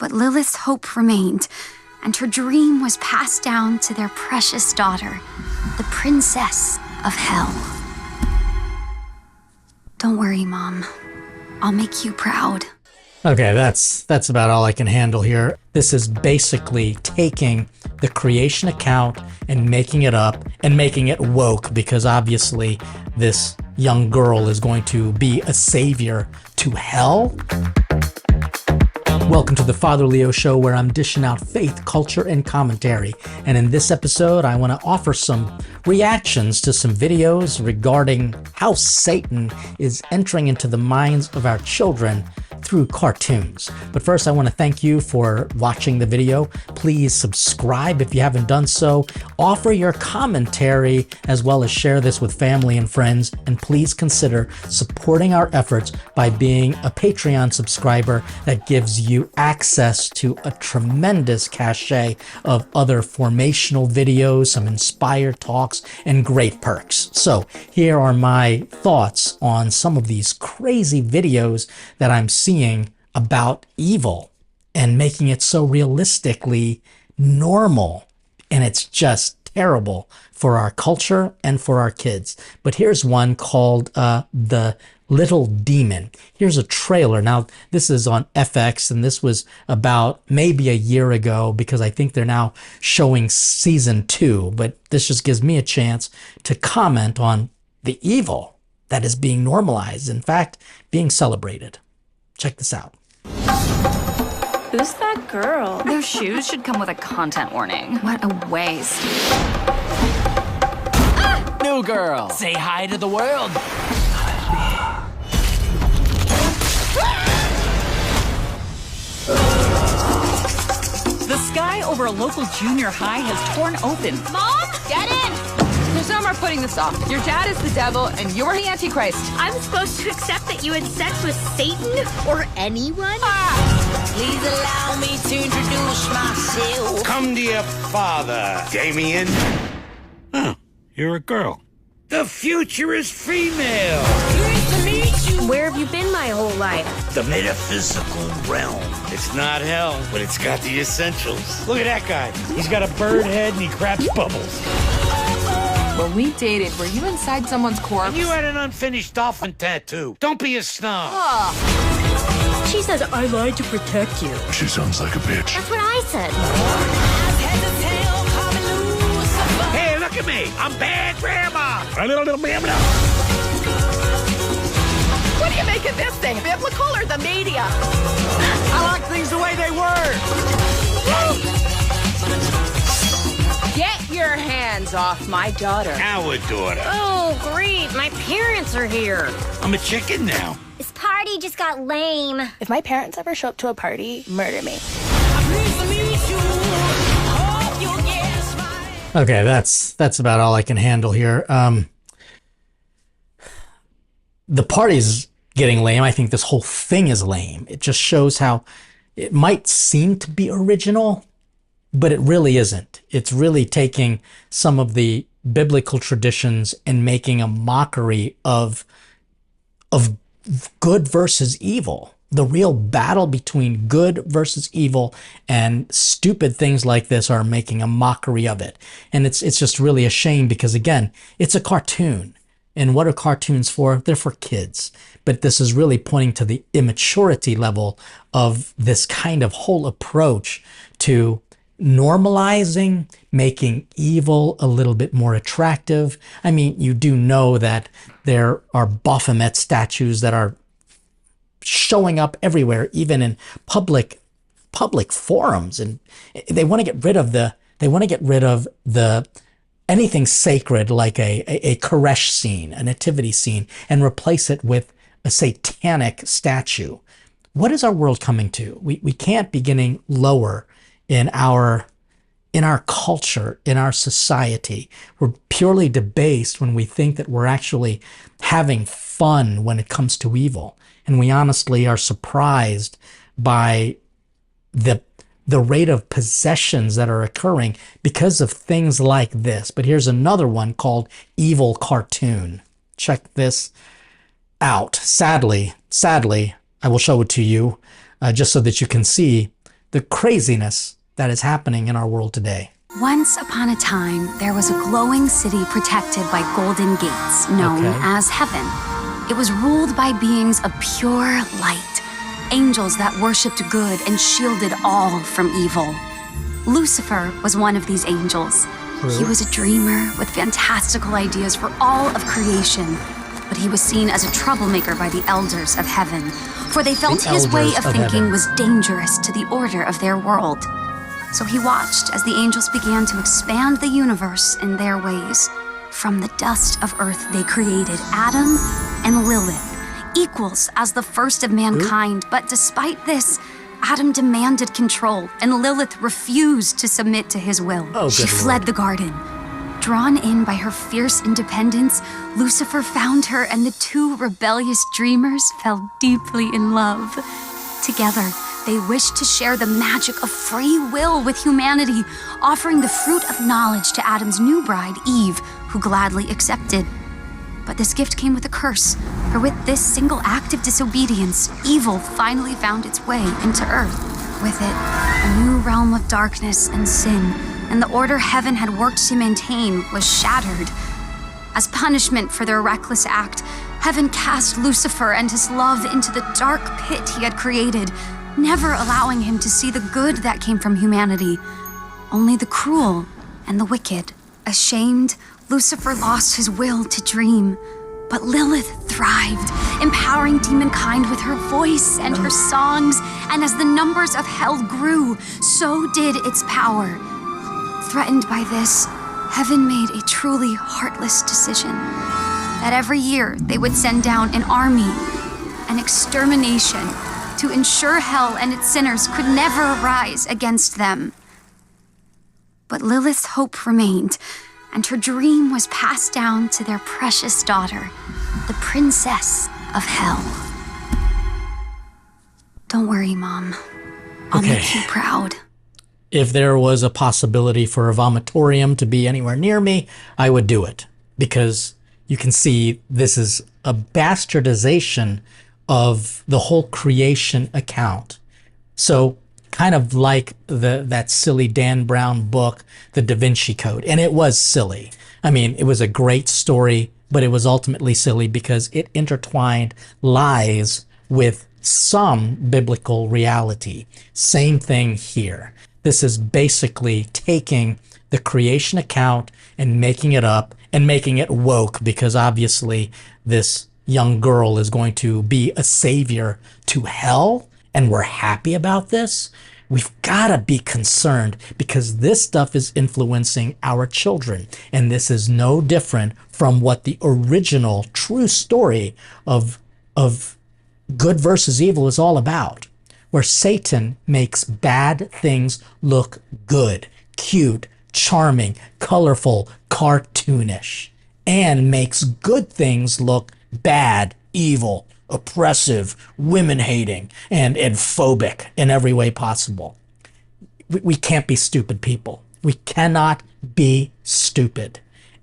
But Lilith's hope remained, and her dream was passed down to their precious daughter, the Princess of Hell. Don't worry, Mom. I'll make you proud. Okay, that's about all I can handle here. This is basically taking the creation account and making it up and making it woke, because obviously this young girl is going to be a savior to hell. Welcome to the Father Leo Show, where I'm dishing out faith, culture, and commentary. And in this episode, I want to offer some reactions to some videos regarding how Satan is entering into the minds of our children through cartoons. But first, I want to thank you for watching the video. Please subscribe if you haven't done so. Offer your commentary, as well as share this with family and friends. And please consider supporting our efforts by being a Patreon subscriber. That gives you access to a tremendous cache of other formational videos, some inspired talks, and great perks. So here are my thoughts on some of these crazy videos that I'm seeing about evil and making it so realistically normal. And it's just terrible for our culture and for our kids. But here's one called The Little Demon. Here's a trailer. Now, this is on FX, and this was about maybe a year ago, because I think they're now showing season 2. But this just gives me a chance to comment on the evil that is being normalized, in fact, being celebrated. Check this out. Who's that girl? Those shoes should come with a content warning. What a waste. New girl, say hi to the world. The sky over a local junior high has torn open. Mom, get in! There's no more putting this off. Your dad is the devil, and you're the Antichrist. I'm supposed to accept that you had sex with Satan or anyone? Please allow me to introduce myself. Come to your father, Damien. Oh, you're a girl. The future is female. Great to meet you. Where have you been my whole life? The metaphysical realm. It's not hell, but it's got the essentials. Look at that guy. He's got a bird head and he craps bubbles. When we dated, were you inside someone's corpse? And you had an unfinished dolphin tattoo. Don't be a snob. She says I lied to protect you. She sounds like a bitch. That's what I said. Hey, look at me. I'm bad grandma. A little blah. What do you make of this thing? Biblical or the media? I like things the way they were. Get your hands off my daughter. Our daughter. Oh, great. My parents are here. I'm a chicken now. This party just got lame. If my parents ever show up to a party, murder me. Okay, that's about all I can handle here. The party's getting lame. I think this whole thing is lame. It just shows how it might seem to be original, but it really isn't. It's really taking some of the biblical traditions and making a mockery of good versus evil. The real battle between good versus evil, and stupid things like this are making a mockery of it. And it's just really a shame, because again, it's a cartoon. And what are cartoons for? They're for kids. But this is really pointing to the immaturity level of this kind of whole approach to normalizing, making evil a little bit more attractive. I mean, you do know that there are Baphomet statues that are showing up everywhere, even in public forums, and they want to get rid of the anything sacred, like a Koresh scene, a nativity scene, and replace it with a satanic statue. What is our world coming to? We can't be getting lower in our culture, in our society. We're purely debased when we think that we're actually having fun when it comes to evil. And we honestly are surprised by the rate of possessions that are occurring because of things like this. But here's another one called Evil Cartoon. Check this out. Sadly, I will show it to you just so that you can see the craziness that is happening in our world today. Once upon a time, there was a glowing city protected by golden gates, known as heaven. It was ruled by beings of pure light, angels that worshipped good and shielded all from evil. Lucifer was one of these angels. He was a dreamer with fantastical ideas for all of creation, but he was seen as a troublemaker by the elders of heaven, for they felt his way of thinking was dangerous to the order of their world. So he watched as the angels began to expand the universe in their ways. From the dust of earth, they created Adam and Lilith, equals as the first of mankind. But despite this, Adam demanded control, and Lilith refused to submit to his will. She fled the garden. Drawn in by her fierce independence, Lucifer found her, and the two rebellious dreamers fell deeply in love. Together, they wished to share the magic of free will with humanity, offering the fruit of knowledge to Adam's new bride, Eve, who gladly accepted. But this gift came with a curse, for with this single act of disobedience, evil finally found its way into earth. With it, a new realm of darkness and sin, and the order heaven had worked to maintain was shattered. As punishment for their reckless act, heaven cast Lucifer and his love into the dark pit he had created, never allowing him to see the good that came from humanity, only the cruel and the wicked. Ashamed, Lucifer lost his will to dream, but Lilith thrived, empowering demonkind with her voice and her songs, and as the numbers of hell grew, so did its power. Threatened by this, heaven made a truly heartless decision, that every year they would send down an army, an extermination, to ensure hell and its sinners could never rise against them. But Lilith's hope remained, and her dream was passed down to their precious daughter, the princess of hell. Don't worry, Mom. I'll make you proud. If there was a possibility for a vomitorium to be anywhere near me, I would do it. Because you can see this is a bastardization of the whole creation account. So kind of like that silly Dan Brown book, The Da Vinci Code. And it was silly. I mean, it was a great story, but it was ultimately silly because it intertwined lies with some biblical reality. Same thing here. This is basically taking the creation account and making it up and making it woke, because obviously this young girl is going to be a savior to hell, and we're happy about this. We've got to be concerned because this stuff is influencing our children. And this is no different from what the original true story of good versus evil is all about, where Satan makes bad things look good, cute, charming, colorful, cartoonish, and makes good things look bad, evil, oppressive, women-hating, and phobic in every way possible. We can't be stupid people. We cannot be stupid.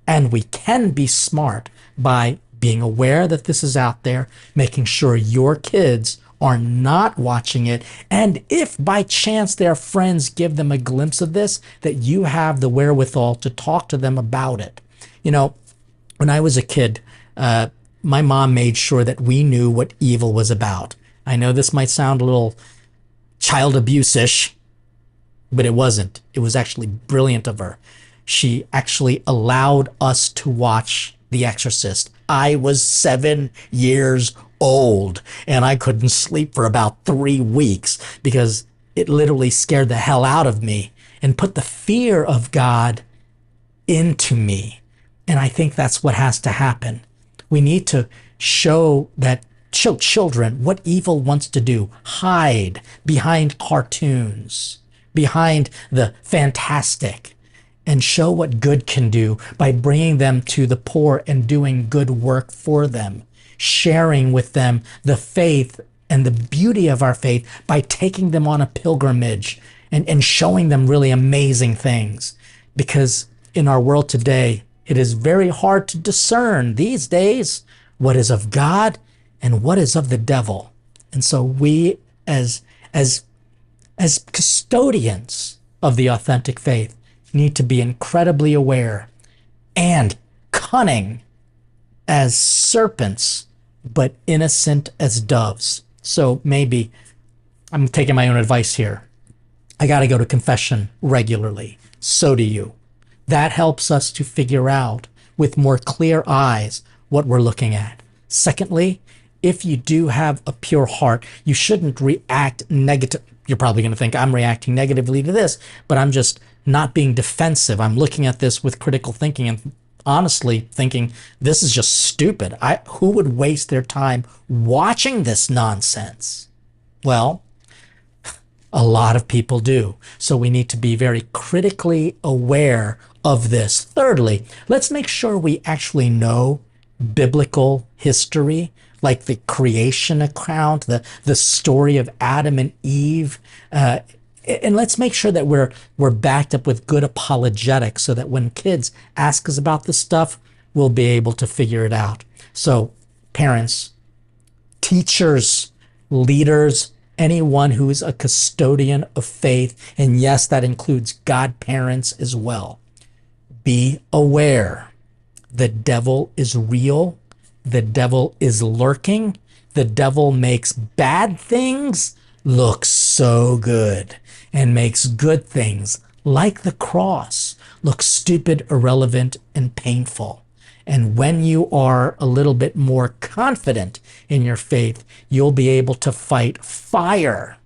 And we can be smart by being aware that this is out there, making sure your kids are not watching it, and if by chance their friends give them a glimpse of this, that you have the wherewithal to talk to them about it. You know, when I was a kid, my mom made sure that we knew what evil was about. I know this might sound a little child abuse-ish, but it wasn't. It was actually brilliant of her. She actually allowed us to watch The Exorcist. I was 7 years old, and I couldn't sleep for about 3 weeks because it literally scared the hell out of me and put the fear of God into me. And I think that's what has to happen. We need to show children what evil wants to do. Hide behind cartoons, behind the fantastic, and show what good can do by bringing them to the poor and doing good work for them, sharing with them the faith and the beauty of our faith by taking them on a pilgrimage and showing them really amazing things. Because in our world today, it is very hard to discern these days what is of God and what is of the devil. And so we as as custodians of the authentic faith, need to be incredibly aware and cunning as serpents, but innocent as doves. So maybe I'm taking my own advice here. I got to go to confession regularly. So do you. That helps us to figure out with more clear eyes what we're looking at. Secondly, if you do have a pure heart, you shouldn't react negative. You're probably going to think I'm reacting negatively to this, but I'm just not being defensive. I'm looking at this with critical thinking and honestly thinking this is just stupid. Who would waste their time watching this nonsense? Well, a lot of people do. So we need to be very critically aware of this. Thirdly, let's make sure we actually know biblical history, like the creation account, the story of Adam and Eve. And let's make sure that we're backed up with good apologetics so that when kids ask us about this stuff, we'll be able to figure it out. So parents, teachers, leaders, anyone who is a custodian of faith, and yes, that includes godparents as well, be aware. The devil is real. The devil is lurking. The devil makes bad things look so good and makes good things like the cross look stupid, irrelevant, and painful. And when you are a little bit more confident in your faith, you'll be able to fight fire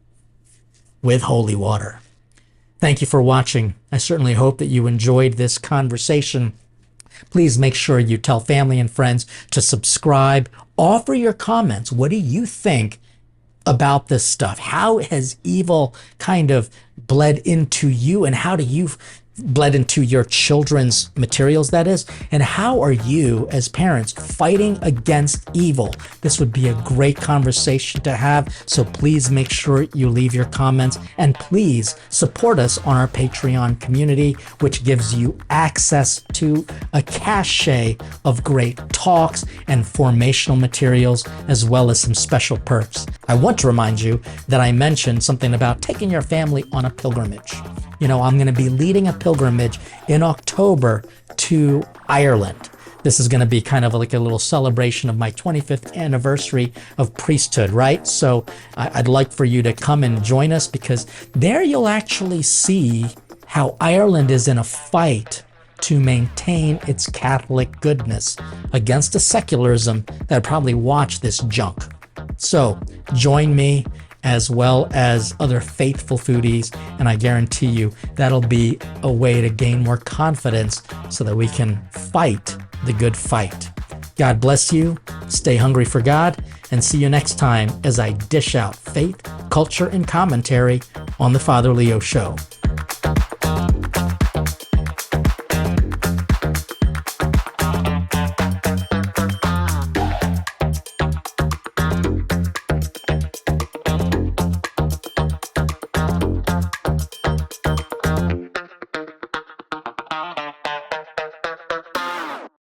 with holy water. Thank you for watching. I certainly hope that you enjoyed this conversation. Please make sure you tell family and friends to subscribe. Offer your comments. What do you think about this stuff? How has evil kind of bled into you, and how do you bled into your children's materials, that is? And how are you as parents fighting against evil? This would be a great conversation to have. So please make sure you leave your comments, and please support us on our Patreon community, which gives you access to a cache of great talks and formational materials, as well as some special perks. I want to remind you that I mentioned something about taking your family on a pilgrimage. You know, I'm going to be leading a pilgrimage in October to Ireland. This is going to be kind of like a little celebration of my 25th anniversary of priesthood, right? So I'd like for you to come and join us, because there you'll actually see how Ireland is in a fight to maintain its Catholic goodness against a secularism that probably watch this junk. So join me, as well as other faithful foodies, and I guarantee you that'll be a way to gain more confidence so that we can fight the good fight. God bless you, stay hungry for God, and see you next time as I dish out faith, culture, and commentary on The Father Leo Show.